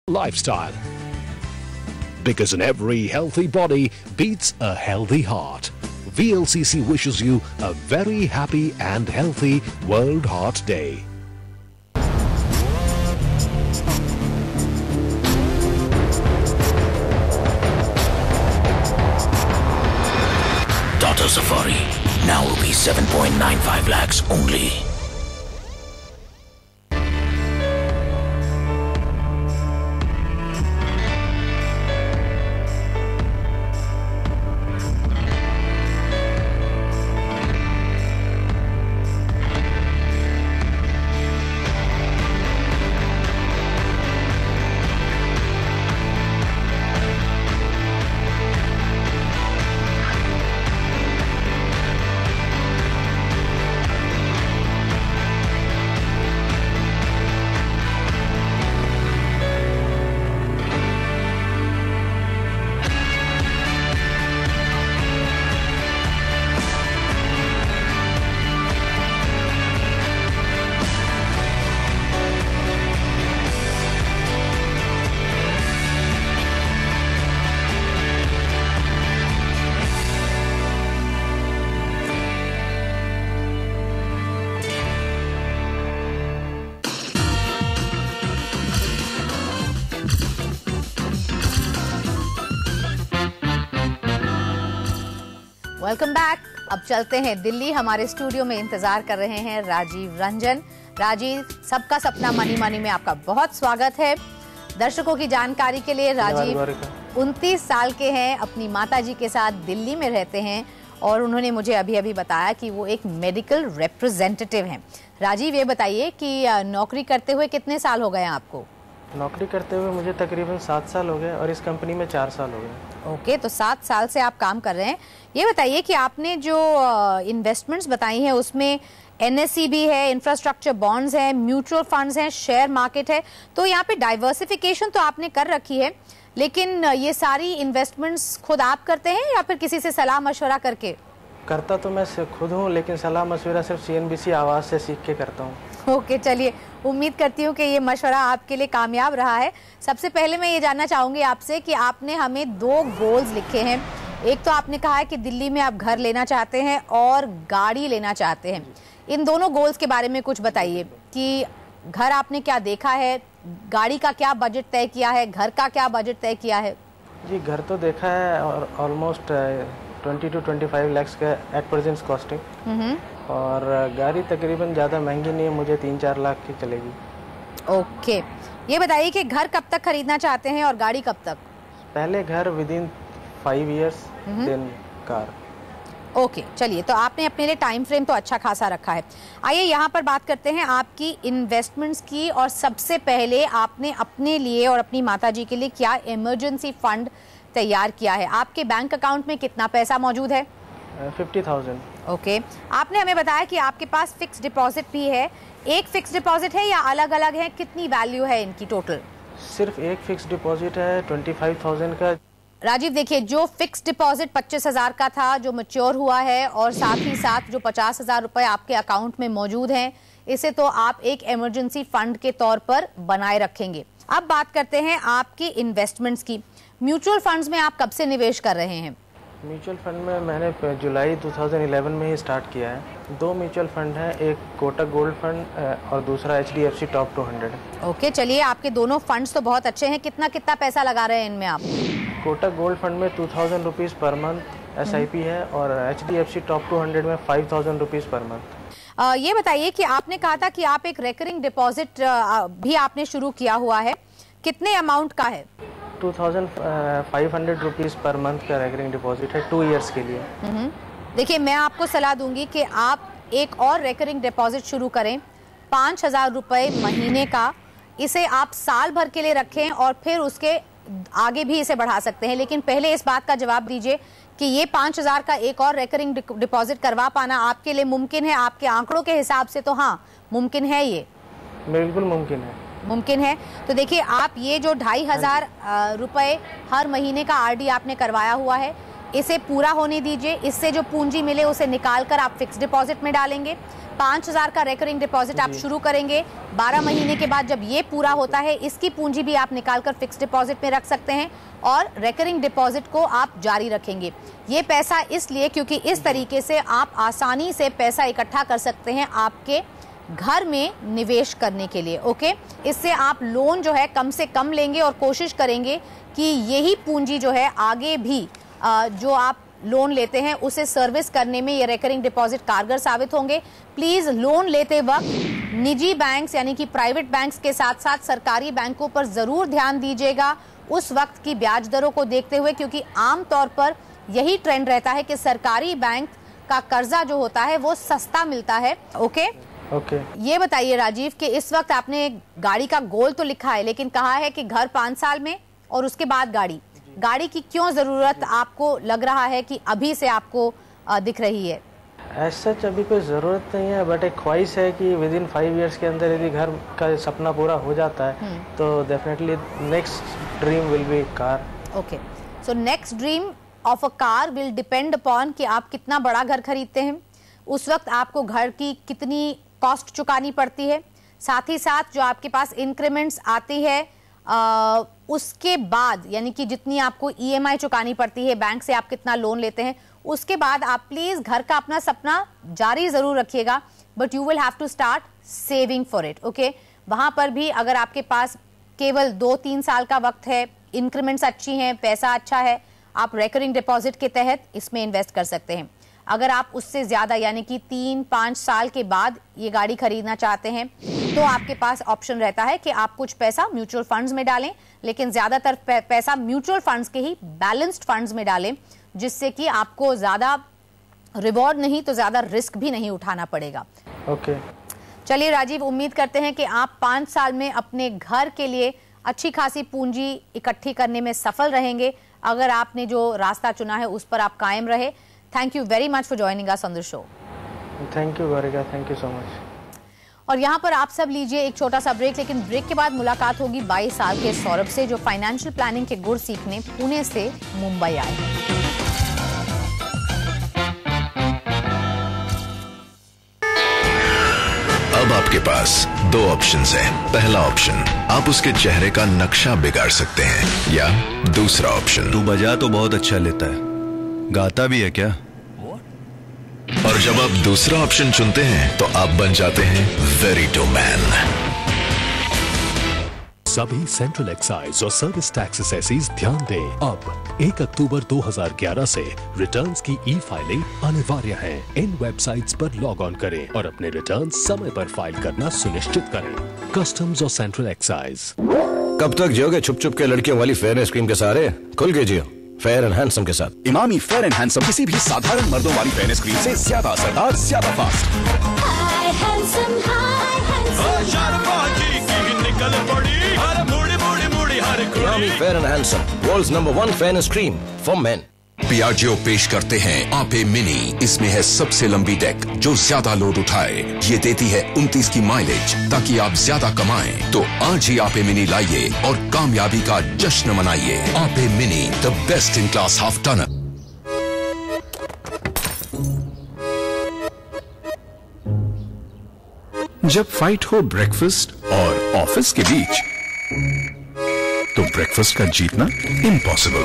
lifestyle. Because in every healthy body beats a healthy heart. VLCC wishes you a very happy and healthy World Heart Day. Tata Safari, now rupees 7.95 lakhs only. Welcome back. अब चलते हैं दिल्ली। हमारे studio में इंतजार कर रहे हैं राजीव रंजन। राजीव, सबका सपना मनी मनी में आपका बहुत स्वागत है। दर्शकों की जानकारी के लिए, राजीव 29 साल के हैं, अपनी माताजी के साथ दिल्ली में रहते हैं और उन्होंने मुझे अभी अभी बताया कि वो एक मेडिकल रिप्रेजेंटेटिव हैं। राजीव, ये बताइए कि नौकरी करते हुए कितने साल हो गए हैं आपको? नौकरी करते हुए मुझे तकरीबन 7 साल हो गए और इस कंपनी में 4 साल हो गए। ओके, तो 7 साल से आप काम कर रहे हैं। ये बताइए कि आपने जो इन्वेस्टमेंट्स बताई हैं उसमें एनएससी भी है, इंफ्रास्ट्रक्चर बॉन्ड्स हैं, म्यूचुअल फंड्स हैं, शेयर मार्केट है, तो यहाँ पे डाइवर्सिफिकेशन तो आपने कर रखी है, लेकिन ये सारी इन्वेस्टमेंट्स खुद आप करते हैं या फिर किसी से सलाह मशवरा करके? करता तो मैं खुद हूँ, लेकिन सलाह मशवरा सिर्फ सीएनबीसी आवाज़ से सीख के करता हूँ। ओके, चलिए, उम्मीद करती हूँ कि ये मशवरा आपके लिए कामयाब रहा है। सबसे पहले मैं ये जानना चाहूँगी आपसे कि आपने हमें 2 गोल्स लिखे हैं। एक तो आपने कहा है कि दिल्ली में आप घर लेना चाहते हैं और गाड़ी लेना चाहते हैं। इन दोनों गोल्स के बारे में कुछ बताइए कि घर आपने क्या देखा है, गाड़ी का क्या बजट तय किया है, घर का क्या बजट तय किया है? जी, घर तो देखा है और ऑलमोस्ट 20 to 25 लाख का एट प्रेजेंट कॉस्टिंग, और गाड़ी तकरीबन ज़्यादा महंगी नहीं है, मुझे 3-4 लाख की चलेगी। ओके, ये बताइए कि घर कब तक खरीदना चाहते हैं और गाड़ी कब तक? पहले घर within 5 years, then car. Okay, चलिए, तो आपने अपने लिए टाइम फ्रेम तो अच्छा खासा रखा है। आइए यहाँ पर बात करते हैं आपकी इन्वेस्टमेंट्स की। और सबसे पहले आपने अपने लिए और अपनी माताजी के लिए क्या इमरजेंसी फंड तैयार किया है? आपके बैंक अकाउंट में कितना पैसा मौजूद है? 50,000। ओके, आपने हमें बताया कि आपके पास फिक्स डिपॉजिट भी है। एक फिक्स डिपॉजिट है या अलग अलग है? कितनी वैल्यू है इनकी टोटल? सिर्फ एक फिक्स डिपॉजिट है 25,000 का। राजीव, देखिए, जो फिक्स डिपॉजिट 25,000 का था जो मैच्योर हुआ है, और साथ ही साथ जो 50,000 रुपए आपके अकाउंट में मौजूद हैं, इसे तो आप एक इमरजेंसी फंड के तौर पर बनाए रखेंगे। अब बात करते हैं आपकी इन्वेस्टमेंट्स की। म्यूचुअल फंड्स में आप कब से निवेश कर रहे हैं? म्यूचुअल फंड में मैंने जुलाई 2011 में ही स्टार्ट किया है। 2 म्यूचुअल फंड हैं, एक कोटक गोल्ड फंड और दूसरा HDFC टॉप 200। ओके, चलिए, आपके दोनों फंड्स तो बहुत अच्छे हैं। कितना कितना पैसा लगा रहे हैं इनमें आप? कोटक गोल्ड फंड में 2,000 रुपीज़ पर मंथ SIP है और HDFC टॉप 200 में 5,000 रुपीज़ पर मंथ। ये बताइए कि आपने कहा था कि आप एक रेकरिंग डिपॉजिट भी आपने शुरू किया हुआ है, कितने अमाउंट का है? 2,500 रुपीज़ पर मंथ का रेकरिंग डिपॉजिट है 2 इयर्स के लिए। देखिए, मैं आपको सलाह दूंगी कि आप एक और रेकरिंग डिपॉजिट शुरू करें, 5,000 रुपये महीने का। इसे आप साल भर के लिए रखें और फिर उसके आगे भी इसे बढ़ा सकते हैं, लेकिन पहले इस बात का जवाब दीजिए कि ये 5,000 का एक और रेकरिंग डिपॉजिट करवा पाना आपके लिए मुमकिन है? आपके आंकड़ों के हिसाब से तो हाँ, मुमकिन है। ये बिल्कुल मुमकिन है। मुमकिन है। तो देखिए, आप ये जो 2,500 रुपए हर महीने का RD आपने करवाया हुआ है, इसे पूरा होने दीजिए। इससे जो पूंजी मिले उसे निकाल कर आप फिक्स डिपॉजिट में डालेंगे। 5,000 का रेकरिंग डिपॉजिट आप शुरू करेंगे। 12 महीने के बाद जब ये पूरा होता है, इसकी पूंजी भी आप निकाल कर फिक्स डिपॉजिट में रख सकते हैं और रेकरिंग डिपॉजिट को आप जारी रखेंगे। ये पैसा इसलिए क्योंकि इस तरीके से आप आसानी से पैसा इकट्ठा कर सकते हैं आपके घर में निवेश करने के लिए। ओके, इससे आप लोन जो है कम से कम लेंगे और कोशिश करेंगे कि यही पूंजी जो है आगे भी जो आप लोन लेते हैं उसे सर्विस करने में ये रेकरिंग डिपॉजिट कारगर साबित होंगे। प्लीज लोन लेते वक्त निजी बैंक्स यानी कि प्राइवेट बैंक्स के साथ साथ सरकारी बैंकों पर जरूर ध्यान दीजिएगा उस वक्त की ब्याज दरों को देखते हुए, क्योंकि आमतौर पर यही ट्रेंड रहता है कि सरकारी बैंक का कर्जा जो होता है वो सस्ता मिलता है। ओके, ये बताइए राजीव कि इस वक्त आपने गाड़ी का गोल तो लिखा है लेकिन कहा है कि घर 5 साल में और उसके बाद गाड़ी की क्यों जरूरत आपको लग रहा है कि अभी से आपको दिख रही है? ऐसा अभी कोई ज़रूरत नहीं है, बट एक ख्वाहिश है कि विद इन 5 इयर्स के अंदर यदि घर का सपना पूरा हो जाता है तो definitely next dream will be car. Okay, so next dream of a car will depend upon कि आप कितना बड़ा घर खरीदते हैं, उस वक्त आपको घर की कितनी कॉस्ट चुकानी पड़ती है, साथ ही साथ जो आपके पास इंक्रीमेंट्स आती है उसके बाद यानी कि जितनी आपको EMI चुकानी पड़ती है, बैंक से आप कितना लोन लेते हैं, उसके बाद आप प्लीज घर का अपना सपना जारी जरूर रखिएगा, but you will have to start saving for it. Okay, वहां पर भी अगर आपके पास केवल 2-3 साल का वक्त है, इंक्रीमेंट्स अच्छी हैं, पैसा अच्छा है, आप रेकरिंग डिपॉजिट के तहत इसमें इन्वेस्ट कर सकते हैं। अगर आप उससे ज्यादा यानी कि 3-5 साल के बाद ये गाड़ी खरीदना चाहते हैं तो आपके पास ऑप्शन रहता है कि आप कुछ पैसा म्यूचुअल फंड्स में डालें, लेकिन ज्यादातर पैसा म्यूचुअल फंड्स के ही बैलेंस्ड फंड्स में डालें, जिससे कि आपको ज्यादा रिवॉर्ड नहीं तो ज्यादा रिस्क भी नहीं उठाना पड़ेगा। ओके, चलिए राजीव, उम्मीद करते हैं कि आप 5 साल में अपने घर के लिए अच्छी खासी पूंजी इकट्ठी करने में सफल रहेंगे। अगर आपने जो रास्ता चुना है उस पर आप कायम रहे। Thank you very much for joining us on the show. Thank you Gaurika, thank you so much. और यहाँ पर आप सब लीजिए एक छोटा सा ब्रेक, लेकिन ब्रेक के बाद मुलाकात होगी 22 साल के सौरभ से, जो फाइनेंशियल प्लानिंग के गुर सीखने पुणे से मुंबई आए हैं। अब आपके पास 2 ऑप्शंस हैं। पहला ऑप्शन, आप उसके चेहरे का नक्शा बिगाड़ सकते हैं, या दूसरा ऑप्शन, तू बजा तो बहुत अच्छा लेता है, गाता भी है क्या? और जब आप दूसरा ऑप्शन चुनते हैं तो आप बन जाते हैं वेरिटो मैन। सभी सेंट्रल एक्साइज और सर्विस टैक्स असेसीज ध्यान दें, अब 1 अक्टूबर 2011 से रिटर्न्स की ई-फाइलिंग अनिवार्य है। इन वेबसाइट्स पर लॉग ऑन करें और अपने रिटर्न समय पर फाइल करना सुनिश्चित करें। कस्टम्स और सेंट्रल एक्साइज। कब तक जियोगे छुप छुप के लड़कियों वाली फेयरनेस क्रीम के सहारे? खुल के जियो फेयर एंड हैंडसम के साथ। इमामी फेयर एंड हैंडसम किसी भी साधारण मर्दों वाली फेयरनेस क्रीम से ज्यादा असरदार, ज्यादा fast. Emami fair and handsome, world's number 1 fairness cream for men. Piaggio पेश करते हैं आपे मिनी। इसमें है सबसे लंबी डेक जो ज्यादा लोड उठाए। ये देती है 29 की माइलेज ताकि आप ज्यादा कमाएं। तो आज ही आपे मिनी लाइए और कामयाबी का जश्न मनाइए। Ape Mini, the best in class half tonner. जब फाइट हो ब्रेकफास्ट और ऑफिस के बीच, तो ब्रेकफास्ट का जीतना इम्पॉसिबल।